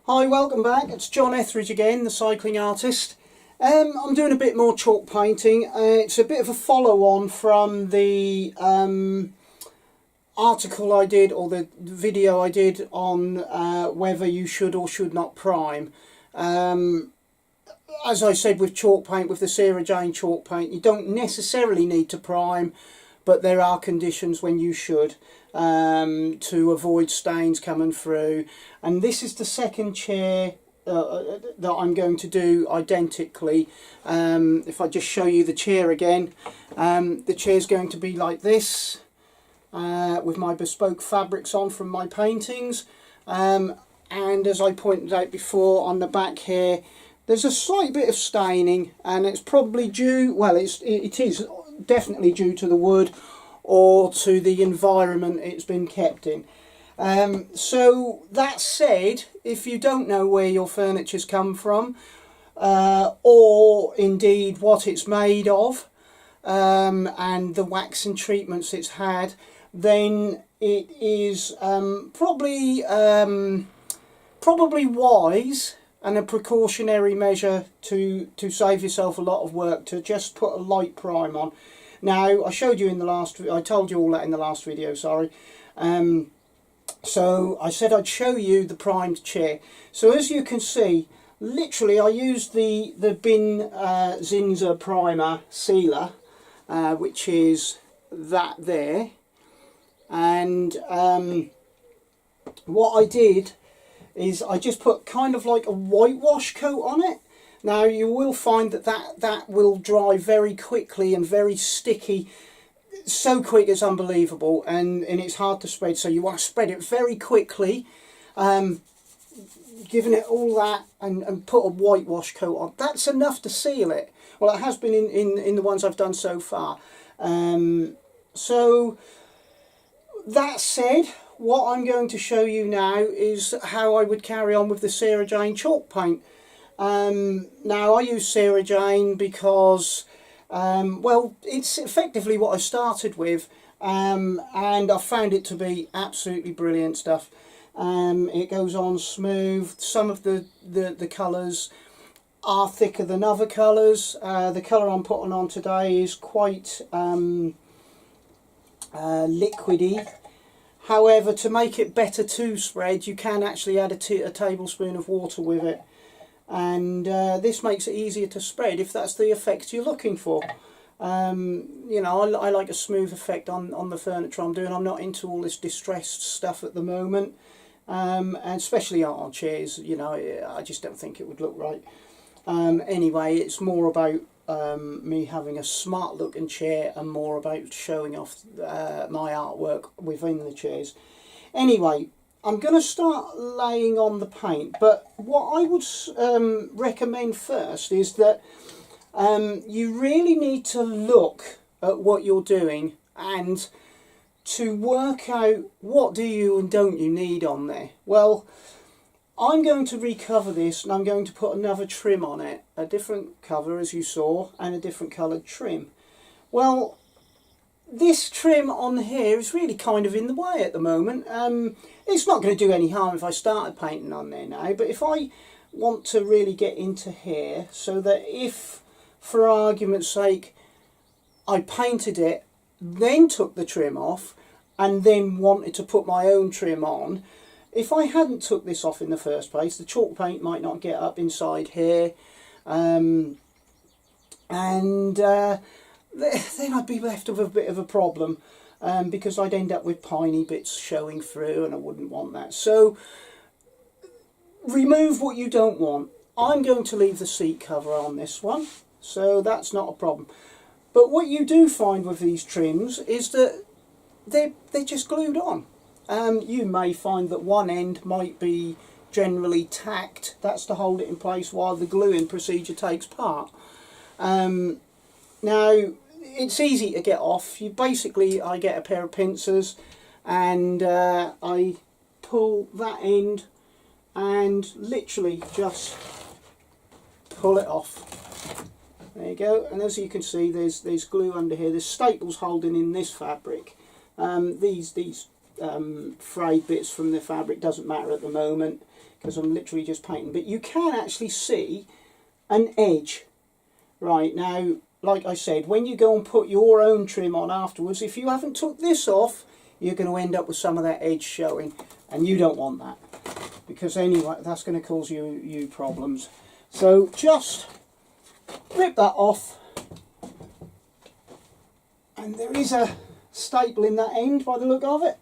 Hi, welcome back. It's John Etheridge again, the cycling artist. I'm doing a bit more chalk painting. It's a bit of a follow-on from the article I did, or the video I did on whether you should or should not prime. As I said with chalk paint, with the Sarah Jane chalk paint, you don't necessarily need to prime, but there are conditions when you should, to avoid stains coming through. And this is the second chair that I'm going to do identically. If I just show you the chair again, the chair is going to be like this, with my bespoke fabrics on from my paintings. And as I pointed out before, on the back here there's a slight bit of staining, and it's probably due, well, it is definitely due to the wood or to the environment it's been kept in. So that said, if you don't know where your furniture's come from, or indeed what it's made of, and the waxing treatments it's had, then it is probably wise and a precautionary measure to save yourself a lot of work to just put a light prime on. Now, I showed you in the last, I told you all that in the last video, sorry. So I said I'd show you the primed chair. So as you can see, literally I used the Bin Zinza primer sealer, which is that there. And what I did is I just put kind of like a whitewash coat on it. Now you will find that will dry very quickly and very sticky, so quick it's unbelievable, and it's hard to spread, so you want to spread it very quickly, giving it all that, and put a whitewash coat on. That's enough to seal it. Well, it has been in the ones I've done so far. So that said, what I'm going to show you now is how I would carry on with the Sarah Jane chalk paint. Now I use Sarah Jane because well, it's effectively what I started with, and I found it to be absolutely brilliant stuff. It goes on smooth. Some of the colours are thicker than other colours. The colour I'm putting on today is quite liquidy. However, to make it better to spread, you can actually add a tablespoon of water with it. And this makes it easier to spread if that's the effect you're looking for. You know, I like a smooth effect on the furniture I'm doing. I'm not into all this distressed stuff at the moment, and especially on chairs. You know, I just don't think it would look right. Anyway, it's more about me having a smart looking chair and more about showing off my artwork within the chairs. Anyway, I'm going to start laying on the paint, but what I would recommend first is that you really need to look at what you're doing and to work out what do you and don't you need on there. Well, I'm going to recover this, and I'm going to put another trim on it, a different cover as you saw, and a different coloured trim. Well, this trim on here is really kind of in the way at the moment. It's not going to do any harm if I started painting on there now, but if I want to really get into here, so that if, for argument's sake, I painted it, then took the trim off, and then wanted to put my own trim on, if I hadn't took this off in the first place, the chalk paint might not get up inside here, then I'd be left with a bit of a problem, because I'd end up with piney bits showing through, and I wouldn't want that. So remove what you don't want. I'm going to leave the seat cover on this one, so that's not a problem. But what you do find with these trims is that they're just glued on. You may find that one end might be generally tacked. That's to hold it in place while the gluing procedure takes part. Now, it's easy to get off. I get a pair of pincers, and I pull that end and literally just pull it off. There you go. And as you can see, there's glue under here. There's staples holding in this fabric. These frayed bits from the fabric, doesn't matter at the moment because I'm literally just painting. But you can actually see an edge. Right, now, like I said, when you go and put your own trim on afterwards, if you haven't took this off, you're going to end up with some of that edge showing, and you don't want that, because anyway, that's going to cause you problems. So just rip that off, and there is a staple in that end by the look of it.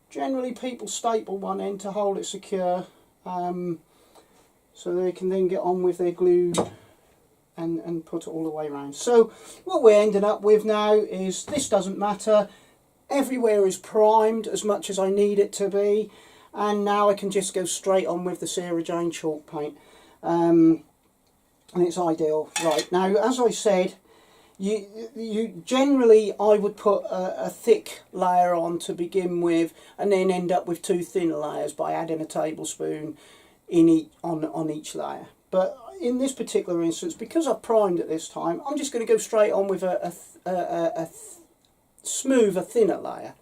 Generally people staple one end to hold it secure, so they can then get on with their glue and put it all the way around. So what we're ending up with now is, this doesn't matter, everywhere is primed as much as I need it to be, and now I can just go straight on with the Sarah Jane chalk paint, and it's ideal. Right, now as I said, you generally, I would put a thick layer on to begin with, and then end up with 2 thin layers by adding a tablespoon on each layer. But in this particular instance, because I've primed at this time, I'm just going to go straight on with a smoother, thinner layer.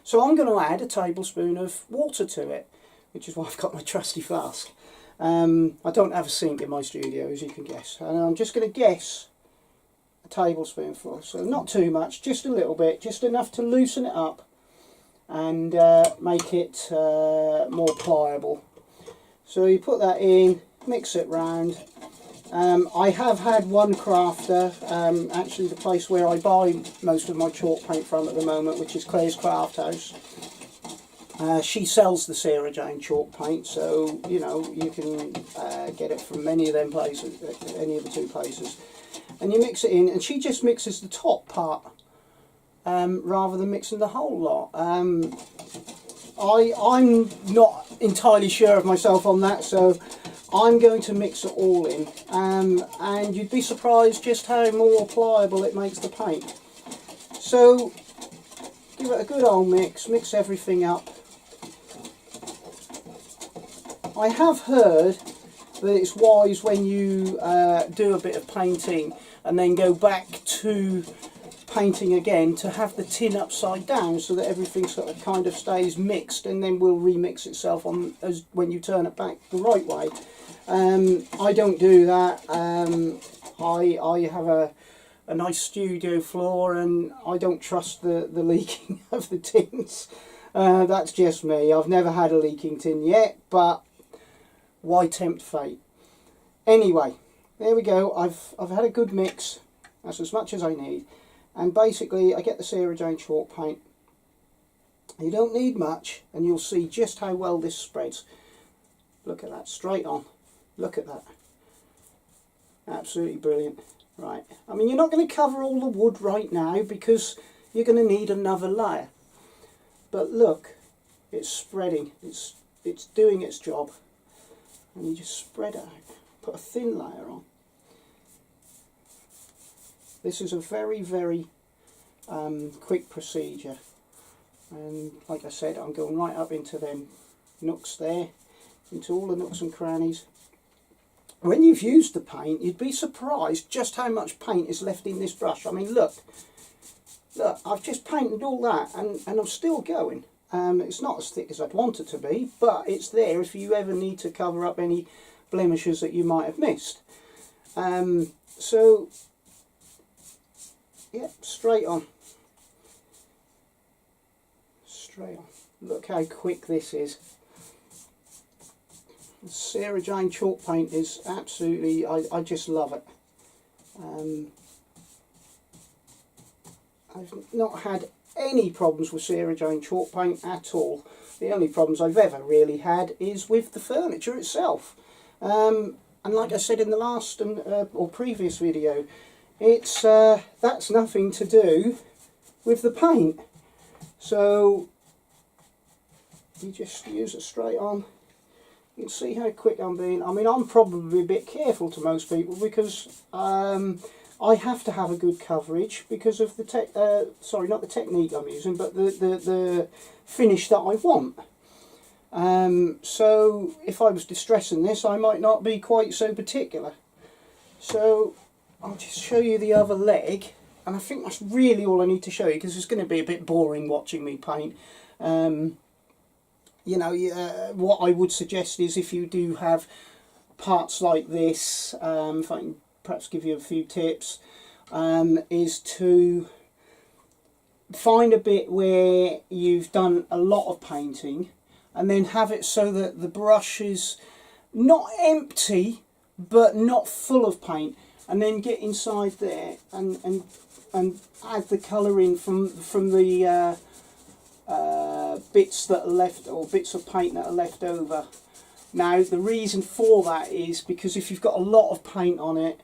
So I'm going to add a tablespoon of water to it, which is why I've got my trusty flask. I don't have a sink in my studio, as you can guess, and I'm just going to guess a tablespoonful, so not too much, just a little bit, just enough to loosen it up and make it more pliable. So you put that in, mix it round. I have had one crafter, actually the place where I buy most of my chalk paint from at the moment, which is Claire's Craft House. She sells the Sarah Jane chalk paint, so you know you can get it from many of them places, any of the 2 places. And you mix it in, and she just mixes the top part rather than mixing the whole lot. I'm not entirely sure of myself on that, so I'm going to mix it all in, and you'd be surprised just how more pliable it makes the paint. So give it a good old mix everything up. I have heard that it's wise when you do a bit of painting and then go back to painting again to have the tin upside down, so that everything sort of kind of stays mixed and then will remix itself on as when you turn it back the right way. I don't do that. I have a nice studio floor, and I don't trust the leaking of the tins. That's just me. I've never had a leaking tin yet, but why tempt fate? Anyway, there we go. I've had a good mix. That's as much as I need. And basically I get the Sarah Jane chalk paint. You don't need much, and you'll see just how well this spreads. Look at that, straight on. Look at that. Absolutely brilliant. Right, I mean, you're not going to cover all the wood right now because you're going to need another layer. But look, it's spreading. It's doing its job. And you just spread it out. Put a thin layer on. This is a very, very quick procedure, and like I said, I'm going right up into them nooks there, into all the nooks and crannies. When you've used the paint, you'd be surprised just how much paint is left in this brush. I mean, look, I've just painted all that, and I'm still going. It's not as thick as I'd want it to be, but it's there if you ever need to cover up any blemishes that you might have missed. So yeah, straight on. Straight on. Look how quick this is. Sarah Jane chalk paint is absolutely, I just love it. I've not had any problems with Sarah Jane chalk paint at all. The only problems I've ever really had is with the furniture itself. And like I said in the last or previous video, it's that's nothing to do with the paint. So you just use it straight on. You can see how quick I'm being. I mean, I'm probably a bit careful to most people because I have to have a good coverage because of the sorry, not the technique I'm using, but the finish that I want. So if I was distressing this, I might not be quite so particular. So I'll just show you the other leg. and I think that's really all I need to show you, because it's going to be a bit boring watching me paint. You know, what I would suggest is, if you do have parts like this, if I can perhaps give you a few tips, is to find a bit where you've done a lot of painting, and then have it so that the brush is not empty but not full of paint, and then get inside there and add the colour in from the bits that are left, or bits of paint that are left over. Now the reason for that is because if you've got a lot of paint on it,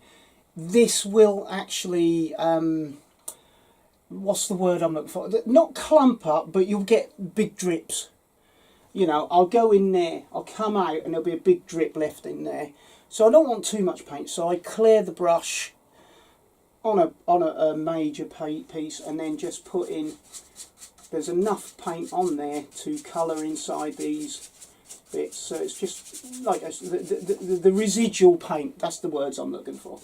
this will actually what's the word I'm looking for? Not clump up, but you'll get big drips. You know, I'll go in there, I'll come out, and there'll be a big drip left in there. So I don't want too much paint, so I clear the brush on a major piece, and then just put in, there's enough paint on there to colour inside these bits. So it's just like the residual paint, that's the words I'm looking for.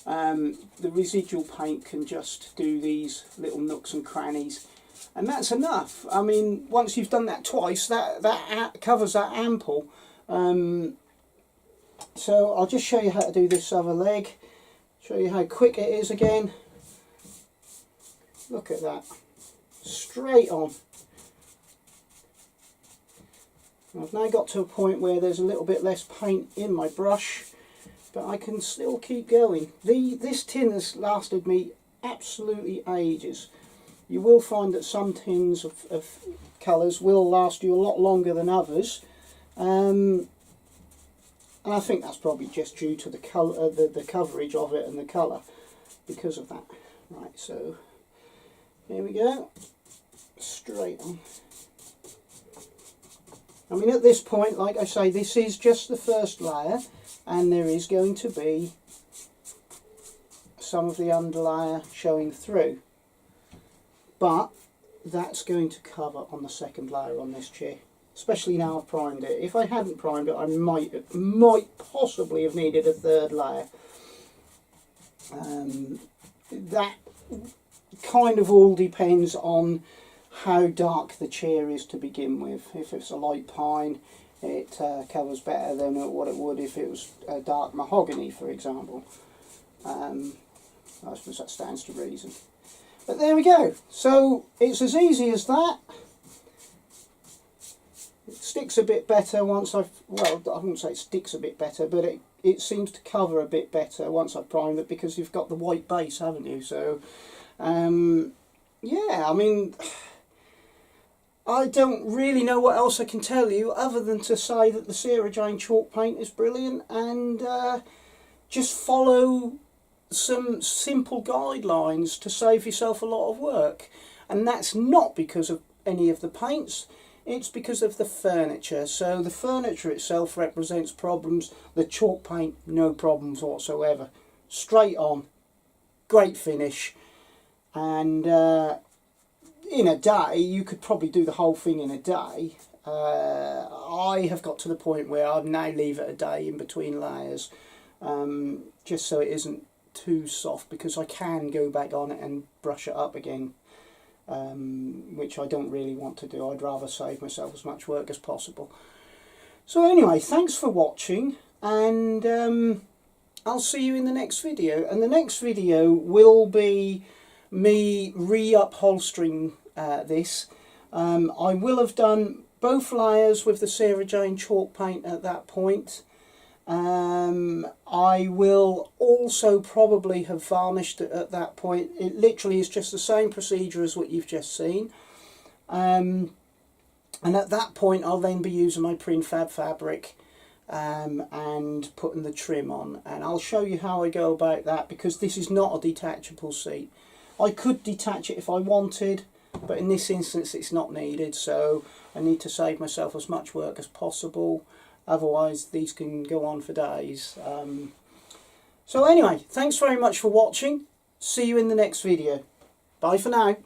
The residual paint can just do these little nooks and crannies, and that's enough. I mean, once you've done that twice, that covers that ample. So I'll just show you how to do this other leg, show you how quick it is again. Look at that, straight on. I've now got to a point where there's a little bit less paint in my brush, but I can still keep going. This tin has lasted me absolutely ages. You will find that some tins of colours will last you a lot longer than others, and I think that's probably just due to the colour, the coverage of it and the colour, because of that. Right, so here we go, straight on. I mean, at this point, like I say, this is just the first layer, and there is going to be some of the underlayer showing through, but that's going to cover on the second layer on this chair, especially now I've primed it. If I hadn't primed it, I might possibly have needed a third layer. That kind of all depends on how dark the chair is to begin with. If it's a light pine, it covers better than what it would if it was a dark mahogany, for example. I suppose that stands to reason. But there we go. So it's as easy as that. It sticks a bit better once I've, well, I wouldn't say it sticks a bit better, but it seems to cover a bit better once I've primed it, because you've got the white base, haven't you? So, yeah, I mean, I don't really know what else I can tell you other than to say that the Sarah Jane chalk paint is brilliant, and just follow some simple guidelines to save yourself a lot of work. And that's not because of any of the paints, it's because of the furniture. So the furniture itself represents problems, the chalk paint, no problems whatsoever. Straight on, great finish, and in a day you could probably do the whole thing in a day. I have got to the point where I now leave it a day in between layers, just so it isn't too soft, because I can go back on it and brush it up again, which I don't really want to do. I'd rather save myself as much work as possible. So anyway, thanks for watching, and I'll see you in the next video. And the next video will be me re-upholstering this. I will have done both layers with the Sarah Jane chalk paint at that point. I will also probably have varnished it at that point. It literally is just the same procedure as what you've just seen. And at that point I'll then be using my prefab fabric and putting the trim on. And I'll show you how I go about that, because this is not a detachable seat. I could detach it if I wanted, but in this instance it's not needed, so I need to save myself as much work as possible. Otherwise these can go on for days. So anyway, thanks very much for watching. See you in the next video. Bye for now.